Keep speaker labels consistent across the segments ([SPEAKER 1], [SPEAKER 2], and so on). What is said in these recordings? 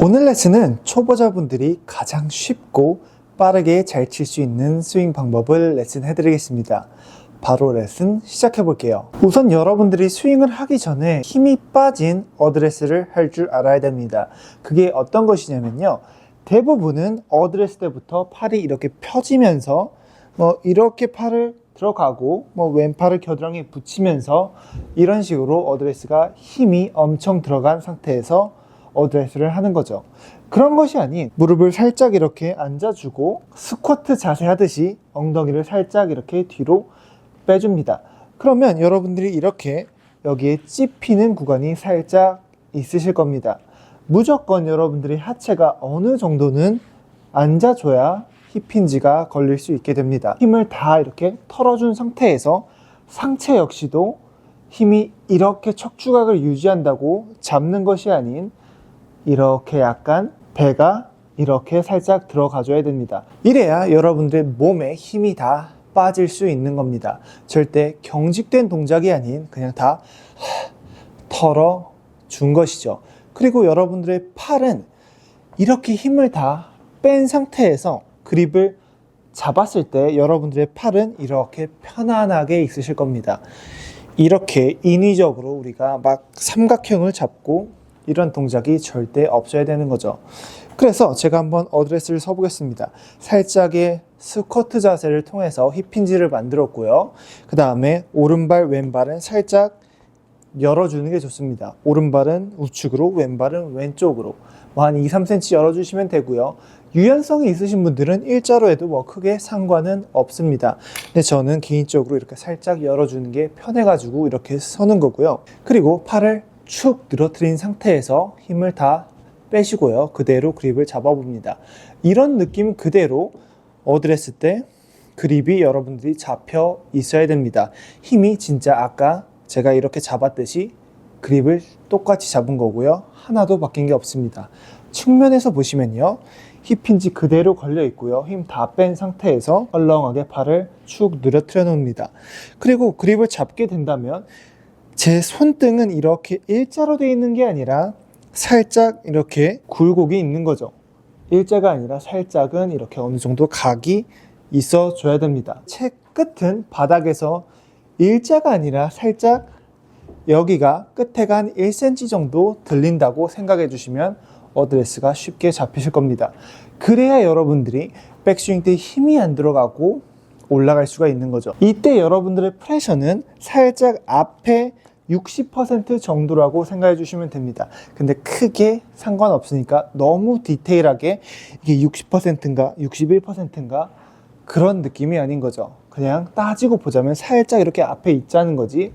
[SPEAKER 1] 오늘 레슨은 초보자분들이 가장 쉽고 빠르게 잘 칠 수 있는 스윙 방법을 레슨해 드리겠습니다. 바로 레슨 시작해 볼게요. 우선 여러분들이 스윙을 하기 전에 힘이 빠진 어드레스를 할 줄 알아야 됩니다. 그게 어떤 것이냐면요, 대부분은 어드레스 때부터 팔이 이렇게 펴지면서 이렇게 팔을 들어가고 왼팔을 겨드랑이에 붙이면서 이런 식으로 어드레스가 힘이 엄청 들어간 상태에서 어드레스를 하는 거죠. 그런 것이 아닌 무릎을 살짝 이렇게 앉아주고 스쿼트 자세 하듯이 엉덩이를 살짝 이렇게 뒤로 빼줍니다. 그러면 여러분들이 이렇게 여기에 찝히는 구간이 살짝 있으실 겁니다. 무조건 여러분들이 하체가 어느 정도는 앉아줘야 힙힌지가 걸릴 수 있게 됩니다. 힘을 다 이렇게 털어준 상태에서 상체 역시도 힘이 이렇게 척추각을 유지한다고 잡는 것이 아닌 이렇게 약간 배가 이렇게 살짝 들어가줘야 됩니다. 이래야 여러분들의 몸에 힘이 다 빠질 수 있는 겁니다. 절대 경직된 동작이 아닌 그냥 다 털어준 것이죠. 그리고 여러분들의 팔은 이렇게 힘을 다 뺀 상태에서 그립을 잡았을 때 여러분들의 팔은 이렇게 편안하게 있으실 겁니다. 이렇게 인위적으로 우리가 막 삼각형을 잡고 이런 동작이 절대 없어야 되는 거죠. 그래서 제가 한번 어드레스를 서보겠습니다. 살짝의 스쿼트 자세를 통해서 힙힌지를 만들었고요. 그 다음에 오른발 왼발은 살짝 열어주는 게 좋습니다. 오른발은 우측으로, 왼발은 왼쪽으로 한 2-3cm 열어주시면 되고요. 유연성이 있으신 분들은 일자로 해도 크게 상관은 없습니다. 근데 저는 개인적으로 이렇게 살짝 열어주는 게 편해가지고 이렇게 서는 거고요. 그리고 팔을 축 늘어뜨린 상태에서 힘을 다 빼시고요. 그대로 그립을 잡아봅니다. 이런 느낌 그대로 어드레스 때 그립이 여러분들이 잡혀 있어야 됩니다. 힘이 진짜 아까 제가 이렇게 잡았듯이 그립을 똑같이 잡은 거고요. 하나도 바뀐 게 없습니다. 측면에서 보시면요, 힙힌지 그대로 걸려 있고요. 힘 다 뺀 상태에서 얼렁하게 팔을 축 늘어뜨려 놓습니다. 그리고 그립을 잡게 된다면 제 손등은 이렇게 일자로 되어 있는 게 아니라 살짝 이렇게 굴곡이 있는 거죠. 일자가 아니라 살짝은 이렇게 어느 정도 각이 있어 줘야 됩니다. 채 끝은 바닥에서 일자가 아니라 살짝 여기가 끝에가 한 1cm 정도 들린다고 생각해 주시면 어드레스가 쉽게 잡히실 겁니다. 그래야 여러분들이 백스윙 때 힘이 안 들어가고 올라갈 수가 있는 거죠. 이때 여러분들의 프레셔는 살짝 앞에 60% 정도라고 생각해 주시면 됩니다. 근데 크게 상관없으니까 너무 디테일하게 이게 60%인가 61%인가 그런 느낌이 아닌 거죠. 그냥 따지고 보자면 살짝 이렇게 앞에 있자는 거지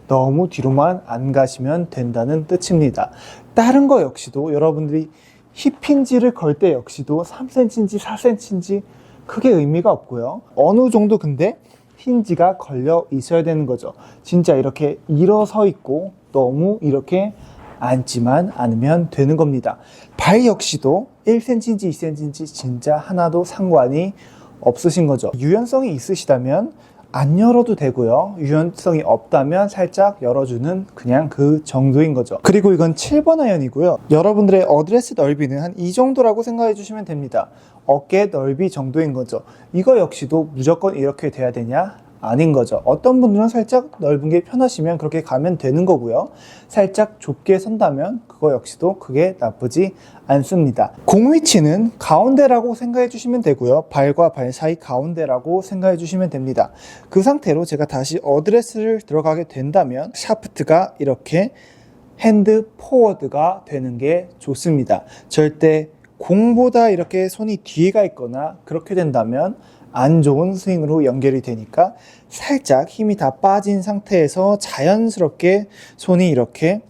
[SPEAKER 1] 너무 뒤로만 안 가시면 된다는 뜻입니다. 다른 거 역시도 여러분들이 힙힌지를 걸 때 역시도 3cm인지 4cm인지 크게 의미가 없고요. 어느 정도 근데 힌지가 걸려 있어야 되는 거죠. 진짜 이렇게 일어서 있고 너무 이렇게 앉지만 않으면 되는 겁니다. 발 역시도 1cm인지 2cm인지 진짜 하나도 상관이 없으신 거죠. 유연성이 있으시다면 안 열어도 되고요. 유연성이 없다면 살짝 열어주는 그냥 그 정도인 거죠. 그리고 이건 7번 아이언이고요. 여러분들의 어드레스 넓이는 한 이 정도라고 생각해 주시면 됩니다. 어깨 넓이 정도인 거죠. 이거 역시도 무조건 이렇게 돼야 되냐? 아닌 거죠. 어떤 분들은 살짝 넓은 게 편하시면 그렇게 가면 되는 거고요. 살짝 좁게 선다면 그거 역시도 그게 나쁘지 않습니다. 공 위치는 가운데라고 생각해 주시면 되고요. 발과 발 사이 가운데라고 생각해 주시면 됩니다. 그 상태로 제가 다시 어드레스를 들어가게 된다면 샤프트가 이렇게 핸드 포워드가 되는 게 좋습니다. 절대 공보다 이렇게 손이 뒤에 가 있거나 그렇게 된다면 안 좋은 스윙으로 연결이 되니까 살짝 힘이 다 빠진 상태에서 자연스럽게 손이 이렇게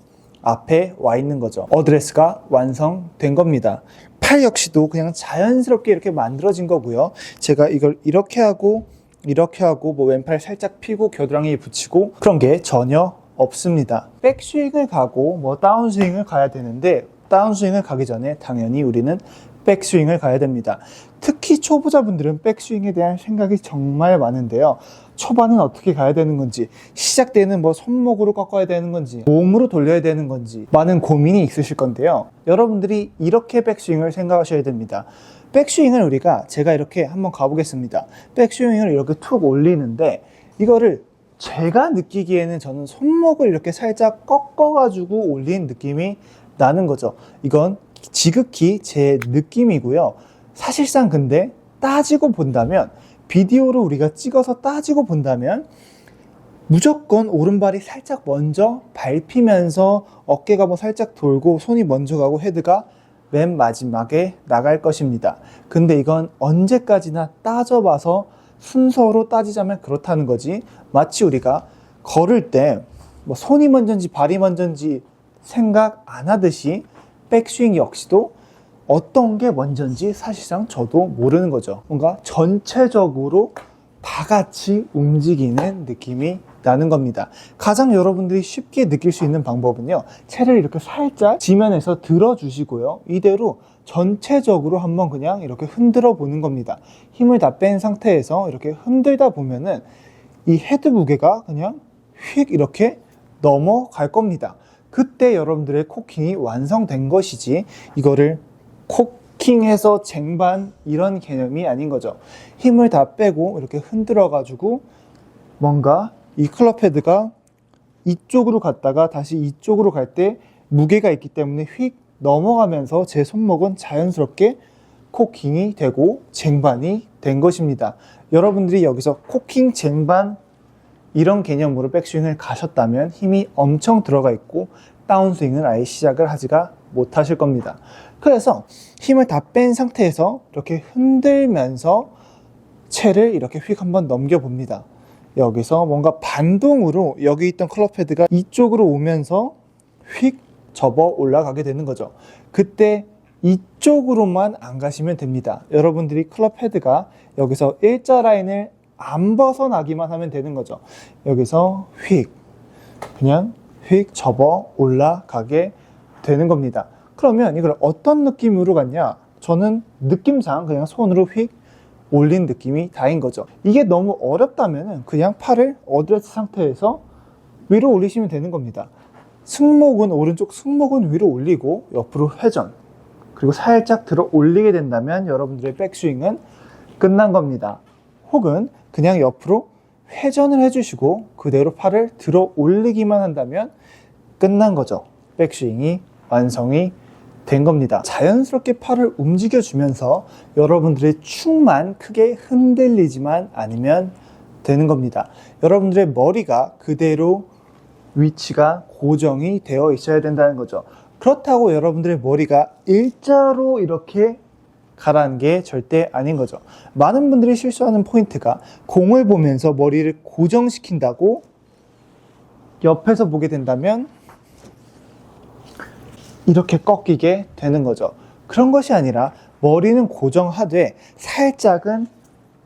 [SPEAKER 1] 앞에 와 있는 거죠. 어드레스가 완성된 겁니다. 팔 역시도 그냥 자연스럽게 이렇게 만들어진 거고요. 제가 이걸 이렇게 하고 왼팔 살짝 펴고 겨드랑이에 붙이고 그런 게 전혀 없습니다. 백스윙을 가고 다운스윙을 가야 되는데 다운스윙을 가기 전에 당연히 우리는 백스윙을 가야 됩니다. 특히 초보자분들은 백스윙에 대한 생각이 정말 많은데요. 초반은 어떻게 가야 되는 건지, 시작 때는 뭐 손목으로 꺾어야 되는 건지, 몸으로 돌려야 되는 건지 많은 고민이 있으실 건데요. 여러분들이 이렇게 백스윙을 생각하셔야 됩니다. 백스윙을 제가 이렇게 한번 가보겠습니다. 백스윙을 이렇게 툭 올리는데, 이거를 제가 느끼기에는 저는 손목을 이렇게 살짝 꺾어가지고 올린 느낌이 나는 거죠. 이건 지극히 제 느낌이고요. 사실상 근데 따지고 본다면, 비디오로 우리가 찍어서 따지고 본다면 무조건 오른발이 살짝 먼저 밟히면서 어깨가 뭐 살짝 돌고 손이 먼저 가고 헤드가 맨 마지막에 나갈 것입니다. 근데 이건 언제까지나 따져봐서 순서로 따지자면 그렇다는 거지, 마치 우리가 걸을 때 뭐 손이 먼저인지 발이 먼저인지 생각 안 하듯이 백스윙 역시도 어떤 게 먼저인지 사실상 저도 모르는 거죠. 뭔가 전체적으로 다 같이 움직이는 느낌이 나는 겁니다. 가장 여러분들이 쉽게 느낄 수 있는 방법은요, 채를 이렇게 살짝 지면에서 들어주시고요, 이대로 전체적으로 한번 그냥 이렇게 흔들어 보는 겁니다. 힘을 다 뺀 상태에서 이렇게 흔들다 보면은 이 헤드 무게가 그냥 휙 이렇게 넘어갈 겁니다. 그때 여러분들의 코킹이 완성된 것이지, 이거를 코킹해서 쟁반 이런 개념이 아닌 거죠. 힘을 다 빼고 이렇게 흔들어 가지고 뭔가 이 클럽 헤드가 이쪽으로 갔다가 다시 이쪽으로 갈 때 무게가 있기 때문에 휙 넘어가면서 제 손목은 자연스럽게 코킹이 되고 쟁반이 된 것입니다. 여러분들이 여기서 코킹, 쟁반 이런 개념으로 백스윙을 가셨다면 힘이 엄청 들어가 있고 다운스윙을 아예 시작을 하지가 못하실 겁니다. 그래서 힘을 다 뺀 상태에서 이렇게 흔들면서 채를 이렇게 휙 한번 넘겨봅니다. 여기서 뭔가 반동으로 여기 있던 클럽 헤드가 이쪽으로 오면서 휙 접어 올라가게 되는 거죠. 그때 이쪽으로만 안 가시면 됩니다. 여러분들이 클럽 헤드가 여기서 일자 라인을 안 벗어나기만 하면 되는 거죠. 여기서 그냥 휙 접어 올라가게 되는 겁니다. 그러면 이걸 어떤 느낌으로 갔냐? 저는 느낌상 그냥 손으로 휙 올린 느낌이 다인 거죠. 이게 너무 어렵다면 그냥 팔을 어드레스 상태에서 위로 올리시면 되는 겁니다. 승모근, 오른쪽 승모근 위로 올리고 옆으로 회전, 그리고 살짝 들어 올리게 된다면 여러분들의 백스윙은 끝난 겁니다. 혹은 그냥 옆으로 회전을 해주시고 그대로 팔을 들어 올리기만 한다면 끝난 거죠. 백스윙이 완성이 된 겁니다. 자연스럽게 팔을 움직여주면서 여러분들의 축만 크게 흔들리지만 않으면 되는 겁니다. 여러분들의 머리가 그대로 위치가 고정이 되어 있어야 된다는 거죠. 그렇다고 여러분들의 머리가 일자로 이렇게 가라는 게 절대 아닌 거죠. 많은 분들이 실수하는 포인트가 공을 보면서 머리를 고정시킨다고 옆에서 보게 된다면 이렇게 꺾이게 되는 거죠. 그런 것이 아니라 머리는 고정하되 살짝은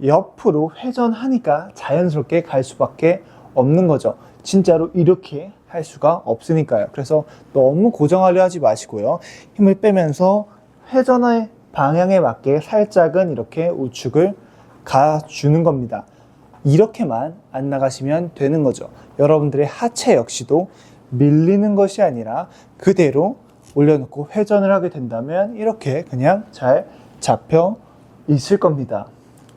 [SPEAKER 1] 옆으로 회전하니까 자연스럽게 갈 수밖에 없는 거죠. 진짜로 이렇게 할 수가 없으니까요. 그래서 너무 고정하려 하지 마시고요. 힘을 빼면서 회전의 방향에 맞게 살짝은 이렇게 우측을 가주는 겁니다. 이렇게만 안 나가시면 되는 거죠. 여러분들의 하체 역시도 밀리는 것이 아니라 그대로 올려놓고 회전을 하게 된다면 이렇게 그냥 잘 잡혀 있을 겁니다.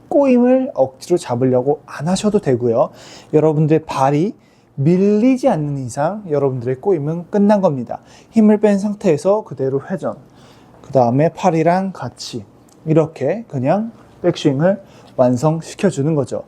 [SPEAKER 1] 꼬임을 억지로 잡으려고 안 하셔도 되고요. 여러분들의 발이 밀리지 않는 이상 여러분들의 꼬임은 끝난 겁니다. 힘을 뺀 상태에서 그대로 회전, 그 다음에 팔이랑 같이 이렇게 그냥 백스윙을 완성시켜 주는 거죠.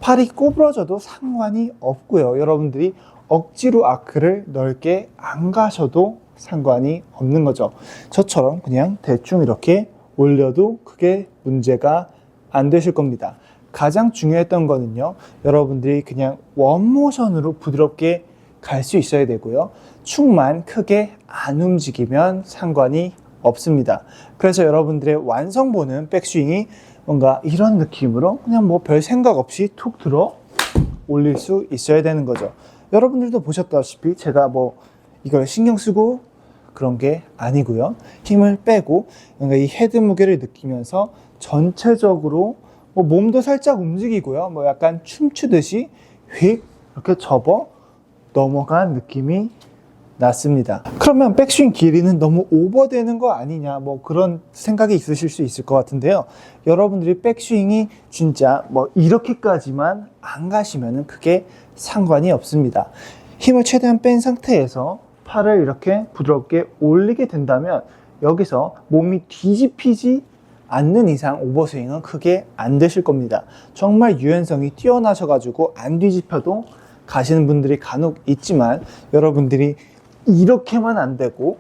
[SPEAKER 1] 팔이 구부러져도 상관이 없고요. 여러분들이 억지로 아크를 넓게 안 가셔도 상관이 없는 거죠. 저처럼 그냥 대충 이렇게 올려도 크게 문제가 안 되실 겁니다. 가장 중요했던 거는요, 여러분들이 그냥 원모션으로 부드럽게 갈 수 있어야 되고요. 축만 크게 안 움직이면 상관이 없습니다. 그래서 여러분들의 완성보는 백스윙이 뭔가 이런 느낌으로 그냥 뭐 별 생각 없이 툭 들어 올릴 수 있어야 되는 거죠. 여러분들도 보셨다시피 제가 뭐 이걸 신경 쓰고 그런 게 아니고요. 힘을 빼고 뭔가 이 헤드 무게를 느끼면서 전체적으로 뭐 몸도 살짝 움직이고요. 뭐 약간 춤추듯이 휙 이렇게 접어 넘어간 느낌이 났습니다. 그러면 백스윙 길이는 너무 오버되는 거 아니냐, 뭐 그런 생각이 있으실 수 있을 것 같은데요. 여러분들이 백스윙이 진짜 뭐 이렇게까지만 안 가시면은 그게 상관이 없습니다. 힘을 최대한 뺀 상태에서 팔을 이렇게 부드럽게 올리게 된다면 여기서 몸이 뒤집히지 않는 이상 오버스윙은 크게 안 되실 겁니다. 정말 유연성이 뛰어나셔가지고 안 뒤집혀도 가시는 분들이 간혹 있지만, 여러분들이 이렇게만 안 되고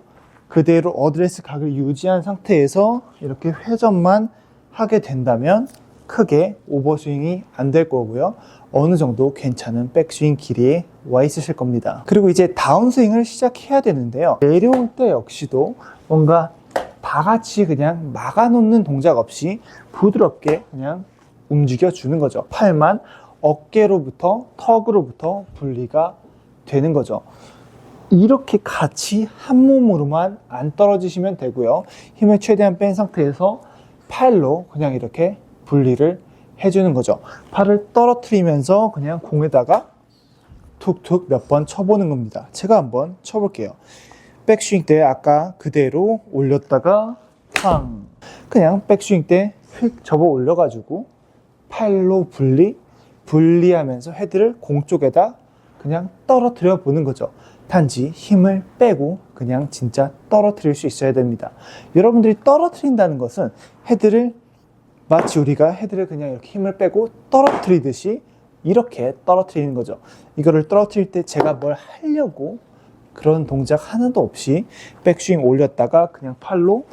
[SPEAKER 1] 그대로 어드레스 각을 유지한 상태에서 이렇게 회전만 하게 된다면 크게 오버스윙이 안 될 거고요. 어느 정도 괜찮은 백스윙 길이에 와 있으실 겁니다. 그리고 이제 다운스윙을 시작해야 되는데요. 내려올 때 역시도 뭔가 다 같이 그냥 막아놓는 동작 없이 부드럽게 그냥 움직여 주는 거죠. 팔만 어깨로부터 턱으로부터 분리가 되는 거죠. 이렇게 같이 한 몸으로만 안 떨어지시면 되고요. 힘을 최대한 뺀 상태에서 팔로 그냥 이렇게 분리를 해주는 거죠. 팔을 떨어뜨리면서 그냥 공에다가 툭툭 몇 번 쳐보는 겁니다. 제가 한번 쳐볼게요. 백스윙 때 아까 그대로 올렸다가 탕, 그냥 백스윙 때 휙 접어 올려가지고 팔로 분리하면서 헤드를 공 쪽에다 그냥 떨어뜨려 보는 거죠. 단지 힘을 빼고 그냥 진짜 떨어뜨릴 수 있어야 됩니다. 여러분들이 떨어뜨린다는 것은 헤드를, 마치 우리가 헤드를 그냥 이렇게 힘을 빼고 떨어뜨리듯이 이렇게 떨어뜨리는 거죠. 이거를 떨어뜨릴 때 제가 뭘 하려고 그런 동작 하나도 없이 백스윙 올렸다가 그냥 팔로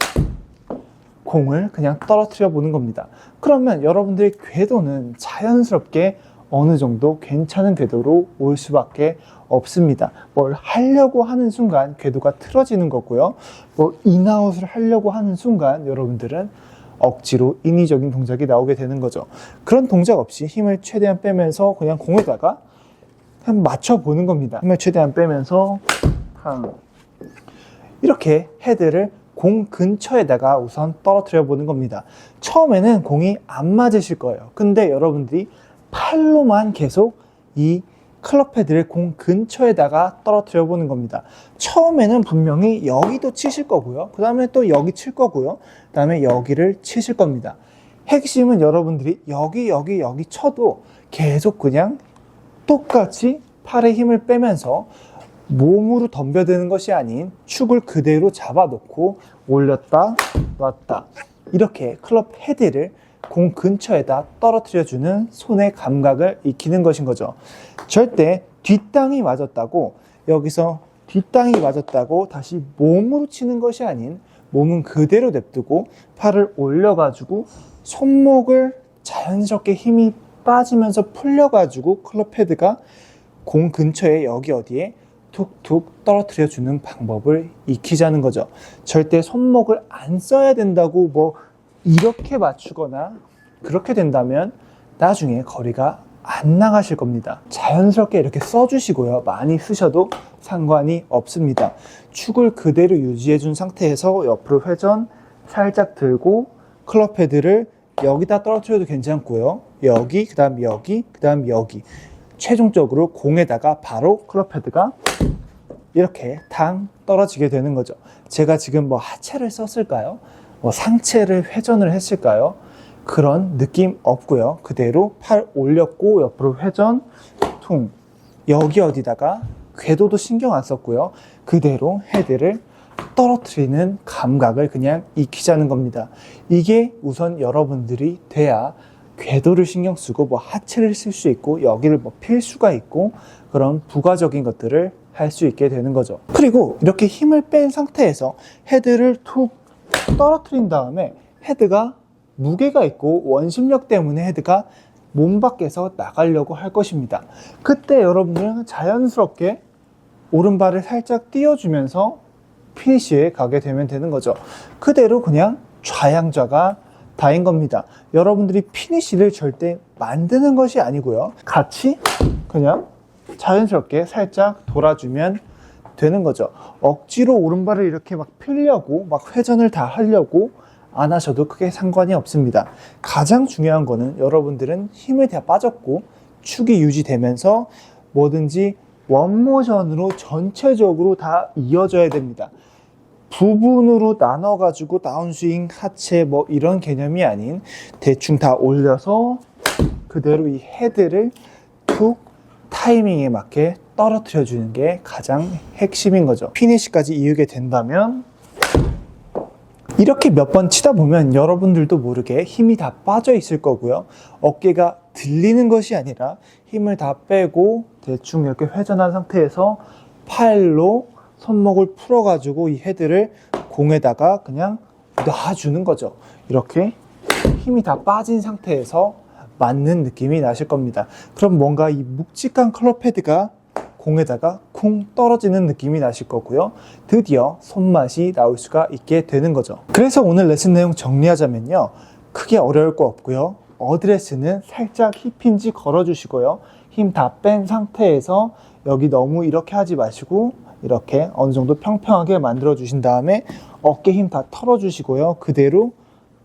[SPEAKER 1] 공을 그냥 떨어뜨려 보는 겁니다. 그러면 여러분들의 궤도는 자연스럽게 어느 정도 괜찮은 궤도로 올 수밖에 없습니다. 뭘 하려고 하는 순간 궤도가 틀어지는 거고요. 뭐 인아웃을 하려고 하는 순간 여러분들은 억지로 인위적인 동작이 나오게 되는 거죠. 그런 동작 없이 힘을 최대한 빼면서 그냥 공에다가 한번 맞춰보는 겁니다. 힘을 최대한 빼면서 이렇게 헤드를 공 근처에다가 우선 떨어뜨려 보는 겁니다. 처음에는 공이 안 맞으실 거예요. 근데 여러분들이 팔로만 계속 이 클럽 헤드를 공 근처에다가 떨어뜨려 보는 겁니다. 처음에는 분명히 여기도 치실 거고요. 그 다음에 또 여기 칠 거고요. 그 다음에 여기를 치실 겁니다. 핵심은 여러분들이 여기 쳐도 계속 그냥 똑같이 팔에 힘을 빼면서 몸으로 덤벼드는 것이 아닌 축을 그대로 잡아놓고 올렸다 놨다, 이렇게 클럽 헤드를 공 근처에다 떨어뜨려주는 손의 감각을 익히는 것인 거죠. 절대 뒷땅이 맞았다고 여기서 뒷땅이 맞았다고 다시 몸으로 치는 것이 아닌, 몸은 그대로 냅두고 팔을 올려가지고 손목을 자연스럽게 힘이 빠지면서 풀려가지고 클럽 헤드가 공 근처에 여기 어디에 툭툭 떨어뜨려 주는 방법을 익히자는 거죠. 절대 손목을 안 써야 된다고 뭐 이렇게 맞추거나 그렇게 된다면 나중에 거리가 안 나가실 겁니다. 자연스럽게 이렇게 써주시고요. 많이 쓰셔도 상관이 없습니다. 축을 그대로 유지해 준 상태에서 옆으로 회전 살짝 들고 클럽 헤드를 여기다 떨어뜨려도 괜찮고요. 여기, 그 다음 여기, 그 다음 여기. 최종적으로 공에다가 바로 클럽 헤드가 이렇게 탕 떨어지게 되는 거죠. 제가 지금 뭐 하체를 썼을까요? 뭐 상체를 회전을 했을까요? 그런 느낌 없고요. 그대로 팔 올렸고 옆으로 회전 퉁, 여기 어디다가 궤도도 신경 안 썼고요. 그대로 헤드를 떨어뜨리는 감각을 그냥 익히자는 겁니다. 이게 우선 여러분들이 돼야 궤도를 신경 쓰고 뭐 하체를 쓸 수 있고 여기를 뭐 필 수가 있고 그런 부가적인 것들을 할 수 있게 되는 거죠. 그리고 이렇게 힘을 뺀 상태에서 헤드를 툭 떨어뜨린 다음에 헤드가 무게가 있고 원심력 때문에 헤드가 몸 밖에서 나가려고 할 것입니다. 그때 여러분들은 자연스럽게 오른발을 살짝 띄워주면서 피니쉬에 가게 되면 되는 거죠. 그대로 그냥 좌양좌가 다인 겁니다. 여러분들이 피니쉬를 절대 만드는 것이 아니고요. 같이 그냥 자연스럽게 살짝 돌아주면 되는 거죠. 억지로 오른발을 이렇게 막 펴려고 막 회전을 다 하려고 안 하셔도 크게 상관이 없습니다. 가장 중요한 거는 여러분들은 힘이 다 빠졌고 축이 유지되면서 뭐든지 원모션으로 전체적으로 다 이어져야 됩니다. 부분으로 나눠가지고 다운스윙, 하체 뭐 이런 개념이 아닌 대충 다 올려서 그대로 이 헤드를 툭 타이밍에 맞게 떨어뜨려 주는 게 가장 핵심인 거죠. 피니시까지 이으게 된다면 이렇게 몇 번 치다 보면 여러분들도 모르게 힘이 다 빠져 있을 거고요. 어깨가 들리는 것이 아니라 힘을 다 빼고 대충 이렇게 회전한 상태에서 팔로 손목을 풀어가지고 이 헤드를 공에다가 그냥 놔주는 거죠. 이렇게 힘이 다 빠진 상태에서 맞는 느낌이 나실 겁니다. 그럼 뭔가 이 묵직한 클럽 헤드가 공에다가 쿵 떨어지는 느낌이 나실 거고요. 드디어 손맛이 나올 수가 있게 되는 거죠. 그래서 오늘 레슨 내용 정리하자면요. 크게 어려울 거 없고요. 어드레스는 살짝 힙힌지 걸어주시고요. 힘 다 뺀 상태에서 여기 너무 이렇게 하지 마시고 이렇게 어느 정도 평평하게 만들어 주신 다음에 어깨 힘 다 털어 주시고요. 그대로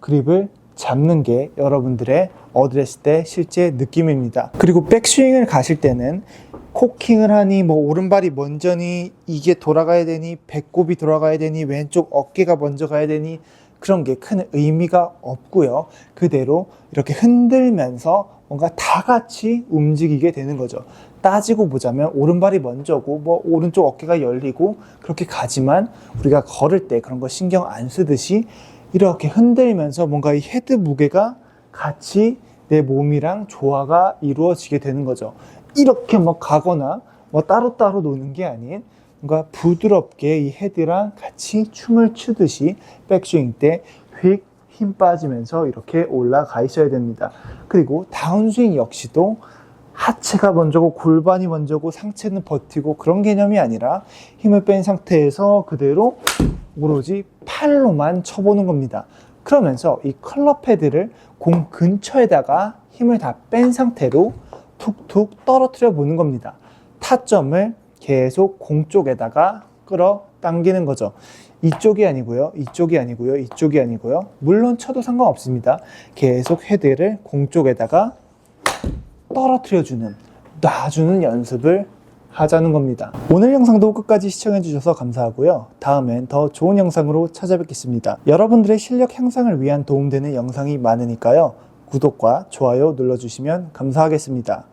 [SPEAKER 1] 그립을 잡는 게 여러분들의 어드레스 때 실제 느낌입니다. 그리고 백스윙을 가실 때는 코킹을 하니 뭐 오른발이 먼저니 이게 돌아가야 되니 배꼽이 돌아가야 되니 왼쪽 어깨가 먼저 가야 되니 그런 게 큰 의미가 없고요. 그대로 이렇게 흔들면서 뭔가 다 같이 움직이게 되는 거죠. 따지고 보자면 오른발이 먼저고 뭐 오른쪽 어깨가 열리고 그렇게 가지만 우리가 걸을 때 그런 거 신경 안 쓰듯이 이렇게 흔들면서 뭔가 이 헤드 무게가 같이 내 몸이랑 조화가 이루어지게 되는 거죠. 이렇게 뭐 가거나 뭐 따로따로 노는 게 아닌 뭔가 부드럽게 이 헤드랑 같이 춤을 추듯이 백스윙 때 휙 힘 빠지면서 이렇게 올라가 있어야 됩니다. 그리고 다운스윙 역시도 하체가 먼저고 골반이 먼저고 상체는 버티고 그런 개념이 아니라 힘을 뺀 상태에서 그대로 오로지 팔로만 쳐보는 겁니다. 그러면서 이 클럽 헤드를 공 근처에다가 힘을 다 뺀 상태로 툭툭 떨어뜨려 보는 겁니다. 타점을 계속 공 쪽에다가 끌어 당기는 거죠. 이쪽이 아니고요, 이쪽이 아니고요, 이쪽이 아니고요. 물론 쳐도 상관없습니다. 계속 헤드를 공 쪽에다가 떨어뜨려주는, 놔주는 연습을 하자는 겁니다. 오늘 영상도 끝까지 시청해주셔서 감사하고요. 다음엔 더 좋은 영상으로 찾아뵙겠습니다. 여러분들의 실력 향상을 위한 도움되는 영상이 많으니까요. 구독과 좋아요 눌러주시면 감사하겠습니다.